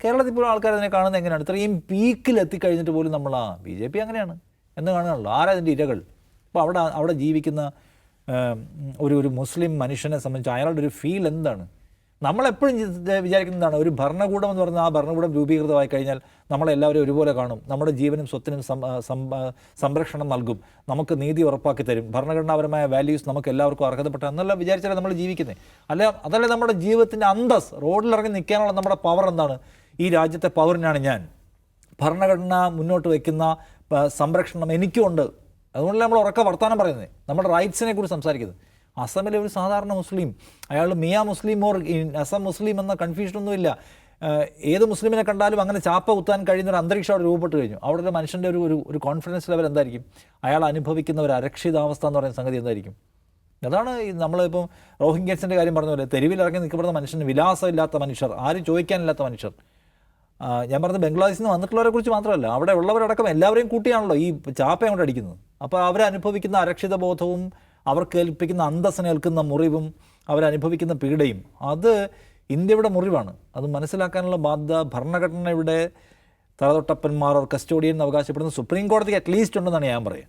കേരളത്തിൽ പോലും ആൾക്കാർ അതിനെ കാണുന്നത് എങ്ങനെയാണ്? ഇത്രയും പീക്കിൽ എത്തിക്കഴിഞ്ഞിട്ട് പോലും നമ്മൾ BJP അങ്ങനെയാണ് എന്ന് കാണുകയാണല്ലോ. ആരതിൻ്റെ ഇരകൾ? അപ്പോൾ അവിടെ ജീവിക്കുന്ന ഒരു മുസ്ലിം മനുഷ്യനെ സംബന്ധിച്ച് അയാളുടെ ഒരു ഫീൽ എന്താണ്? നമ്മളെപ്പോഴും വിചാരിക്കുന്നതാണ്, ഒരു ഭരണകൂടം എന്ന് പറഞ്ഞാൽ ആ ഭരണകൂടം രൂപീകൃതമായി കഴിഞ്ഞാൽ നമ്മളെല്ലാവരും ഒരുപോലെ കാണും, നമ്മുടെ ജീവനും സ്വത്തിനും സംരക്ഷണം നൽകും, നമുക്ക് നീതി ഉറപ്പാക്കി തരും, ഭരണഘടനാപരമായ വാല്യൂസ് നമുക്ക് എല്ലാവർക്കും അർഹതപ്പെട്ട എന്നല്ല വിചാരിച്ചാലേ നമ്മൾ ജീവിക്കുന്നത്. അതല്ലേ നമ്മുടെ ജീവിതത്തിൻ്റെ അന്തസ്. റോഡിലിറങ്ങി നിൽക്കാനുള്ള നമ്മുടെ പവർ എന്താണ്? ഈ രാജ്യത്തെ പൗരനാണ് ഞാൻ, ഭരണഘടന മുന്നോട്ട് വയ്ക്കുന്ന സംരക്ഷണം എനിക്കുമുണ്ട്. അതുകൊണ്ടല്ലേ നമ്മൾ ഉറക്ക വർത്തമാനം പറയുന്നത്, നമ്മുടെ റൈറ്റ്സിനെ കുറിച്ച് സംസാരിക്കുന്നത്. അസമിലെ ഒരു സാധാരണ മുസ്ലിം, അയാൾ മിയ മുസ്ലിം ഓർ അസം മുസ്ലിം എന്ന കൺഫ്യൂഷനൊന്നുമില്ല. ഏത് മുസ്ലിമിനെ കണ്ടാലും അങ്ങനെ ചാപ്പ കുത്താൻ കഴിയുന്ന ഒരു അന്തരീക്ഷം അവിടെ രൂപപ്പെട്ട് കഴിഞ്ഞു. അവിടെ ഒരു മനുഷ്യൻ്റെ ഒരു കോൺഫിഡൻസ് ലെവൽ എന്തായിരിക്കും? അയാൾ അനുഭവിക്കുന്ന ഒരു അരക്ഷിതാവസ്ഥ എന്ന് പറയുന്ന സംഗതി എന്തായിരിക്കും? അതാണ് നമ്മളിപ്പം റോഹിംഗ്യൻസിൻ്റെ കാര്യം പറഞ്ഞ പോലെ തെരുവിലിറങ്ങി നിൽക്കപ്പെടുന്ന മനുഷ്യന്, വിലാസമില്ലാത്ത മനുഷ്യർ, ആരും ചോദിക്കാനില്ലാത്ത മനുഷ്യർ. ഞാൻ പറഞ്ഞത് ബംഗ്ലാദേശിൽ നിന്ന് വന്നിട്ടുള്ളവരെ കുറിച്ച് മാത്രമല്ല, അവിടെ ഉള്ളവരടക്കം എല്ലാവരെയും കൂട്ടിയാണല്ലോ ഈ ചാപ്പ അങ്ങോട്ട് അടിക്കുന്നത്. അപ്പോൾ അവരനുഭവിക്കുന്ന അരക്ഷിത ബോധവും അവർക്ക് ഏൽപ്പിക്കുന്ന അന്തസ്സിന് ഏൽക്കുന്ന മുറിവും അവരനുഭവിക്കുന്ന പീഡയും അത് ഇന്ത്യയുടെ മുറിവാണ്. അത് മനസ്സിലാക്കാനുള്ള ബാധ്യത ഭരണഘടനയുടെ തലതൊട്ടപ്പന്മാർ, കസ്റ്റോഡിയൻ എന്ന് അവകാശപ്പെടുന്ന സുപ്രീം കോടതിക്ക് അറ്റ്ലീസ്റ്റ് ഉണ്ടെന്നാണ് ഞാൻ പറയുക.